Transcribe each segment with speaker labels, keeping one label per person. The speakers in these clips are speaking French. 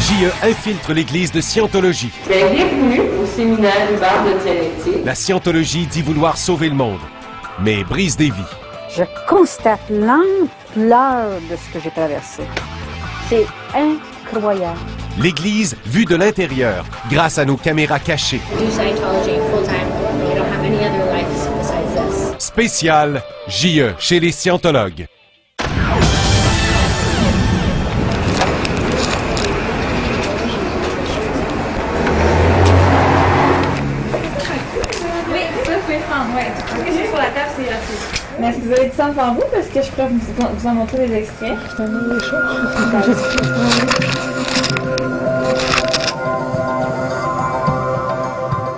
Speaker 1: JE infiltre l'Église de Scientologie.
Speaker 2: Bienvenue au séminaire Hubert de dialectique.
Speaker 1: La Scientologie dit vouloir sauver le monde, mais brise des vies.
Speaker 3: Je constate l'ampleur de ce que j'ai traversé. C'est incroyable.
Speaker 1: L'Église vue de l'intérieur, grâce à nos caméras cachées.
Speaker 4: Do Scientology full-time. You don't have any other life besides this.
Speaker 1: Spécial JE chez les scientologues.
Speaker 5: Juste sur la table, c'est gratuit. Mais est-ce que vous avez du sang devant vous? Parce que je pourrais vous en montrer des extraits.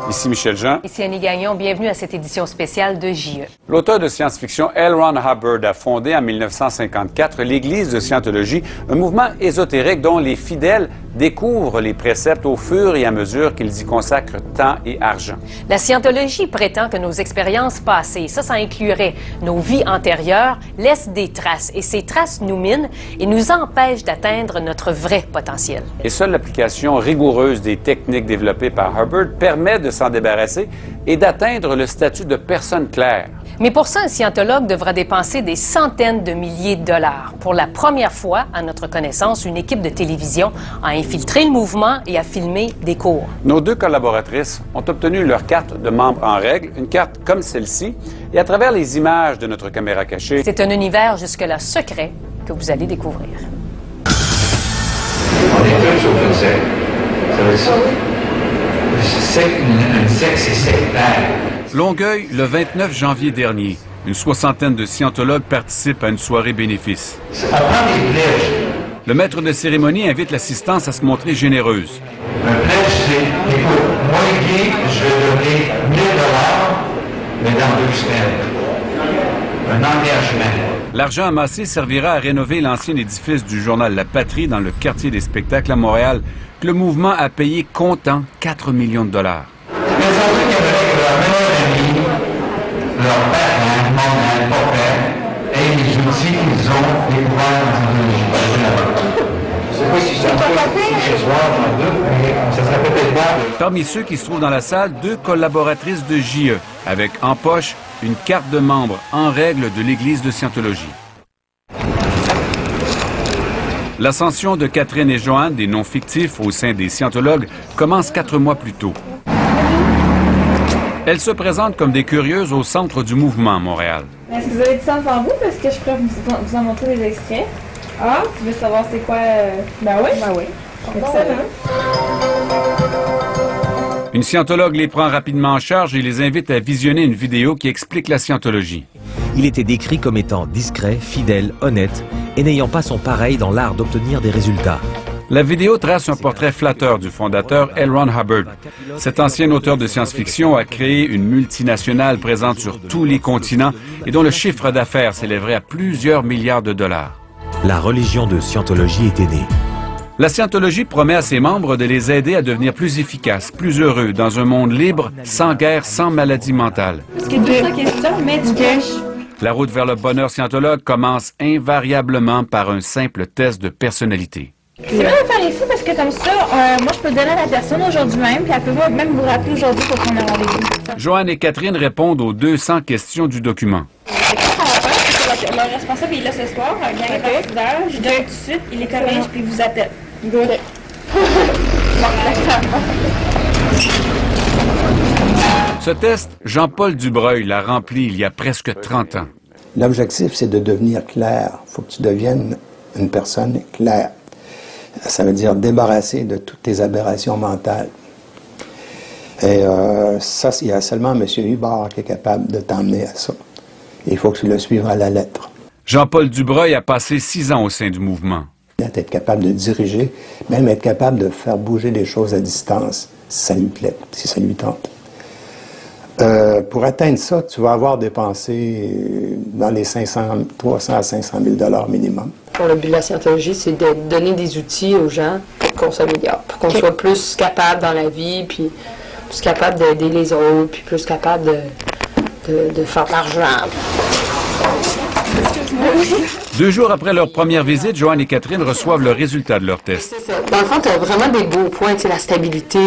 Speaker 6: Ici Michel Jean.
Speaker 7: Ici Annie Gagnon. Bienvenue à cette édition spéciale de JE.
Speaker 6: L'auteur de science-fiction L. Ron Hubbard a fondé en 1954 l'Église de Scientologie, un mouvement ésotérique dont les fidèles découvrent les préceptes au fur et à mesure qu'ils y consacrent temps et argent.
Speaker 7: La Scientologie prétend que nos expériences passées, ça inclurait nos vies antérieures, laissent des traces. Et ces traces nous minent et nous empêchent d'atteindre notre vrai potentiel.
Speaker 6: Et seule l'application rigoureuse des techniques développées par Hubbard permet de s'en débarrasser et d'atteindre le statut de personne claire.
Speaker 7: Mais pour ça, un scientologue devra dépenser des centaines de milliers de dollars. Pour la première fois, à notre connaissance, une équipe de télévision a infiltré le mouvement et a filmé des cours.
Speaker 6: Nos deux collaboratrices ont obtenu leur carte de membre en règle, une carte comme celle-ci, et à travers les images de notre caméra cachée...
Speaker 7: C'est un univers jusque-là secret que vous allez découvrir.
Speaker 8: On est tous au conseil. Un sexe sectaire.
Speaker 6: Longueuil, le 29 janvier dernier. Une soixantaine de scientologues participent à une soirée bénéfice. Le maître de cérémonie invite l'assistance à se montrer généreuse.
Speaker 8: Un pledge, c'est, écoute, moi Guy, je vais donner 1000 $, mais dans 2 semaines. Un engagement.
Speaker 6: L'argent amassé servira à rénover l'ancien édifice du journal La Patrie dans le quartier des spectacles à Montréal, que le mouvement a payé comptant 4 millions de dollars.
Speaker 8: Leurs parents, maman, papa, et les outils qu'ils ont découverts dans Scientologie. Je ne sais pas si ça ce soir, j'en doute, mais ça serait peut-être bon.
Speaker 6: Parmi ceux qui se trouvent dans la salle, 2 collaboratrices de JE, avec en poche une carte de membre en règle de l'Église de Scientologie. L'ascension de Catherine et Joanne, des noms fictifs au sein des scientologues, commence 4 mois plus tôt. Elles se présentent comme des curieuses au centre du mouvement Montréal.
Speaker 5: Est-ce que vous avez du sang devant vous? Parce que je pourrais vous en montrer des extraits. Ah, tu veux savoir c'est quoi? Ben oui. Ben oui. Excellent.
Speaker 6: Une scientologue les prend rapidement en charge et les invite à visionner une vidéo qui explique la scientologie.
Speaker 9: Il était décrit comme étant discret, fidèle, honnête et n'ayant pas son pareil dans l'art d'obtenir des résultats.
Speaker 6: La vidéo trace un portrait flatteur du fondateur L. Ron Hubbard. Cet ancien auteur de science-fiction a créé une multinationale présente sur tous les continents et dont le chiffre d'affaires s'élèverait à plusieurs milliards de dollars.
Speaker 9: La religion de Scientologie était née.
Speaker 6: La Scientologie promet à ses membres de les aider à devenir plus efficaces, plus heureux, dans un monde libre, sans guerre, sans maladie mentale.
Speaker 5: Parce que 200 questions, mais du cash.
Speaker 6: La route vers le bonheur scientologue commence invariablement par un simple test de personnalité.
Speaker 5: C'est bien de faire ici parce que comme ça, moi je peux le donner à la personne aujourd'hui même, puis elle peut même vous rappeler aujourd'hui pour qu'on ait rendez-vous.
Speaker 6: Joanne et Catherine répondent aux 200 questions du document.
Speaker 5: Qu'est-ce qu'on va faire? C'est que le responsable il est là ce soir, il vient à 6 heures, je donne tout de suite, il les corrige puis il vous appelle. Good.
Speaker 6: Ce test, Jean-Paul Dubreuil l'a rempli il y a presque 30 ans.
Speaker 10: L'objectif, c'est de devenir clair. Il faut que tu deviennes une personne claire. Ça veut dire débarrasser de toutes tes aberrations mentales. Et ça, il y a seulement M. Hubbard qui est capable de t'emmener à ça. Il faut que tu le suives à la lettre.
Speaker 6: Jean-Paul Dubreuil a passé 6 ans au sein du mouvement.
Speaker 10: Être capable de diriger, même être capable de faire bouger les choses à distance, si ça lui plaît, si ça lui tente. Pour atteindre ça, tu vas avoir dépensé dans les 300 à 500 000 $ minimum.
Speaker 2: Le but de la Scientologie, c'est de donner des outils aux gens pour qu'on s'améliore, pour qu'on soit plus capable dans la vie, puis plus capable d'aider les autres, puis plus capable de faire de l'argent.
Speaker 6: 2 jours après leur première visite, Joanne et Catherine reçoivent le résultat de leur test.
Speaker 2: C'est ça. Dans le fond, tu as vraiment des beaux points, tu sais, la stabilité,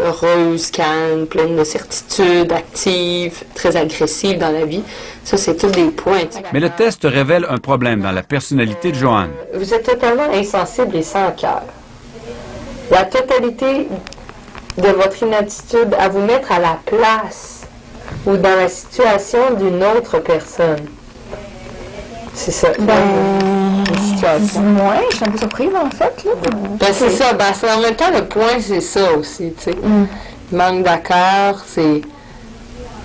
Speaker 2: heureuse, calme, pleine de certitude, active, très agressive dans la vie. Ça, c'est tous des points. T'sais.
Speaker 6: Mais le test révèle un problème dans la personnalité de Joanne.
Speaker 2: Vous êtes totalement insensible et sans cœur. La totalité de votre inaptitude à vous mettre à la place ou dans la situation d'une autre personne. C'est ça. Une situation.
Speaker 5: Ouais, je suis un peu surprise en fait. Là.
Speaker 2: Ben, c'est ça. Ben, en même temps, le point, c'est ça aussi. Tu sais. Manque d'accord, c'est.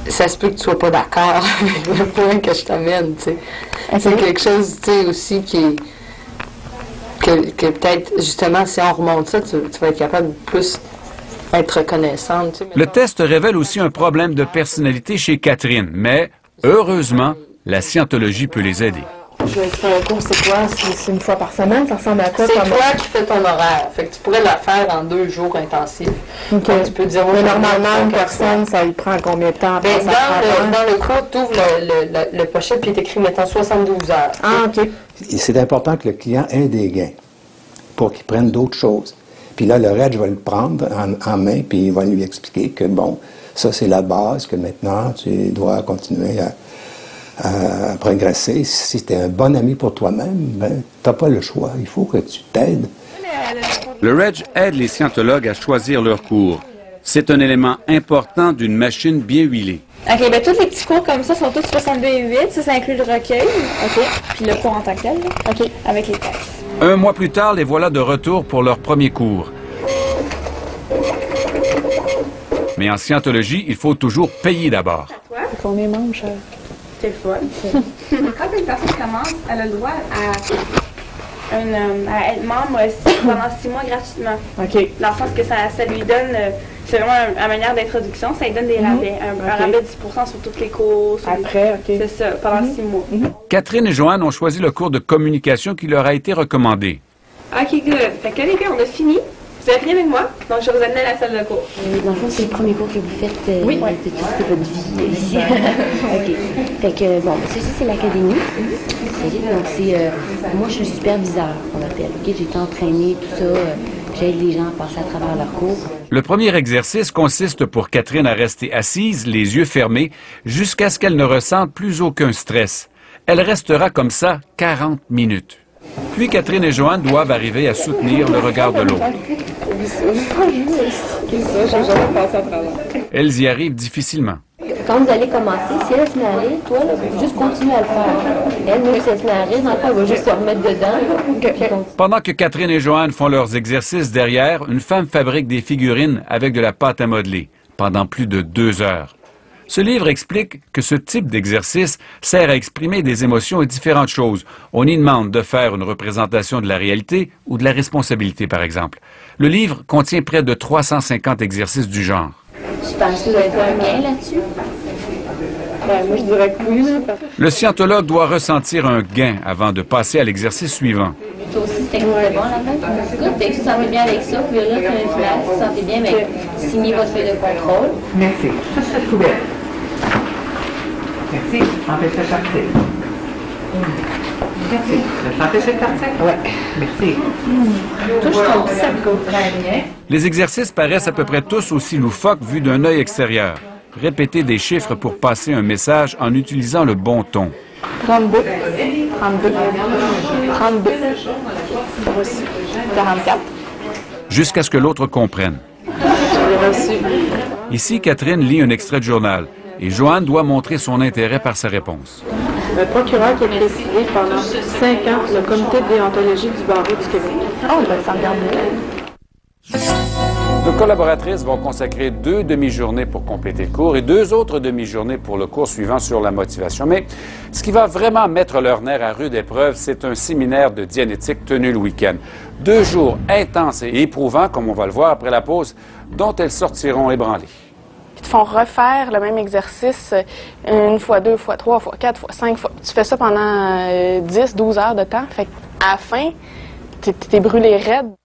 Speaker 2: Ça se peut que tu sois pas d'accord avec le point que je t'amène. Tu sais. C'est quelque chose, tu sais, aussi qui est. Que peut-être, justement, si on remonte ça, tu vas être capable de plus être reconnaissante. Tu sais.
Speaker 6: Le test révèle aussi un problème de personnalité chez Catherine, mais heureusement, la scientologie peut les aider.
Speaker 5: Je vais faire un cours, c'est quoi? C'est une fois par semaine? Ça ressemble à quoi?
Speaker 2: C'est toi qui fais ton horaire. Fait que tu pourrais la faire en 2 jours intensifs.
Speaker 5: OK.
Speaker 2: Donc, tu peux dire...
Speaker 5: Mais normalement, une personne, ça lui prend combien de temps?
Speaker 2: Ben, dans le cours, tu ouvres le pochette puis il est écrit, mettons, 72 heures.
Speaker 5: Ah, OK.
Speaker 10: C'est important que le client ait des gains pour qu'il prenne d'autres choses. Puis là, le reste, je vais le prendre en main puis il va lui expliquer que, bon, ça, c'est la base, que maintenant, tu dois continuer à progresser. Si tu es un bon ami pour toi-même, ben, tu n'as pas le choix. Il faut que tu t'aides.
Speaker 6: Le Reg aide les scientologues à choisir leur cours. C'est un élément important d'une machine bien huilée.
Speaker 5: OK, bien tous les petits cours comme ça sont tous 62,8. Ça inclut le recueil. OK. Puis le cours en tant que tel. Là. OK. Avec les textes.
Speaker 6: 1 mois plus tard, les voilà de retour pour leur premier cours. Mais en scientologie, il faut toujours payer d'abord.
Speaker 5: Combien mange, cher?
Speaker 11: C'est le fun. Quand une personne commence, elle a le droit à être membre pendant 6 mois gratuitement.
Speaker 5: OK.
Speaker 11: Dans le sens que ça lui donne, c'est vraiment une manière d'introduction, ça lui donne des rabais, un rabais de 10% sur toutes les cours.
Speaker 5: Après, OK.
Speaker 11: C'est ça, pendant 6 mois.
Speaker 6: Catherine et Joanne ont choisi le cours de communication qui leur a été recommandé.
Speaker 11: OK, good. Fait que les gars, on a fini. Vous avez fini avec moi, donc je vais vous amener à la salle de cours.
Speaker 12: Dans le fond, c'est le premier cours que vous faites de toute votre vie ici. OK. Fait que, bon, ça, c'est l'académie. Donc, c'est... moi, je suis superviseur, on appelle. OK, j'ai été entraînée, tout ça. J'aide les gens à passer à travers leurs cours.
Speaker 6: Le premier exercice consiste pour Catherine à rester assise, les yeux fermés, jusqu'à ce qu'elle ne ressente plus aucun stress. Elle restera comme ça 40 minutes. Puis Catherine et Joanne doivent arriver à soutenir le regard de l'autre. Elles y arrivent difficilement.
Speaker 12: Quand vous allez commencer, si elle se met à rire, toi, là, juste continue à le faire. Elle, même si elle se met à rire, dans le fond, elle va juste se remettre dedans.
Speaker 6: Pendant que Catherine et Joanne font leurs exercices derrière, une femme fabrique des figurines avec de la pâte à modeler pendant plus de 2 heures. Ce livre explique que ce type d'exercice sert à exprimer des émotions et différentes choses. On y demande de faire une représentation de la réalité ou de la responsabilité, par exemple. Le livre contient près de 350 exercices du genre.
Speaker 12: Je pense que vous avez fait un bien là-dessus.
Speaker 5: Moi, je dirais que oui.
Speaker 6: Le scientologue doit ressentir un gain avant de passer à l'exercice suivant.
Speaker 12: Toi aussi, c'était bon la fin. Écoute, dès que tu te sens bien avec ça, puis là, tu as un final, tu te sens bien, mais signez votre feuille de contrôle.
Speaker 13: Merci. Ça, c'est couvert. Merci. Empêchez de partir. Merci. Vous empêchez de partir? Oui. Merci.
Speaker 12: Touche ton cerveau.
Speaker 13: Très bien.
Speaker 6: Les exercices paraissent à peu près tous aussi loufoques vus d'un œil extérieur. Répétez des chiffres pour passer un message en utilisant le bon ton.
Speaker 5: 32. 32. 32. 44.
Speaker 6: Jusqu'à ce que l'autre comprenne.
Speaker 5: Je l'ai reçu.
Speaker 6: Ici, Catherine lit un extrait de journal et Joanne doit montrer son intérêt par sa réponse.
Speaker 14: Le procureur qui a présidé pendant 5 ans le comité de déontologie du barreau du Québec.
Speaker 5: Oh, ben, ça regarde bien.
Speaker 6: Nos collaboratrices vont consacrer 2 demi-journées pour compléter le cours et 2 autres demi-journées pour le cours suivant sur la motivation. Mais ce qui va vraiment mettre leur nerf à rude épreuve, c'est un séminaire de dianétique tenu le week-end. 2 jours intenses et éprouvants, comme on va le voir après la pause, dont elles sortiront ébranlées.
Speaker 15: Ils te font refaire le même exercice 1 fois, 2 fois, 3 fois, 4 fois, 5 fois. Tu fais ça pendant 10, 12 heures de temps. Fait qu'à la fin, t'es brûlé raide.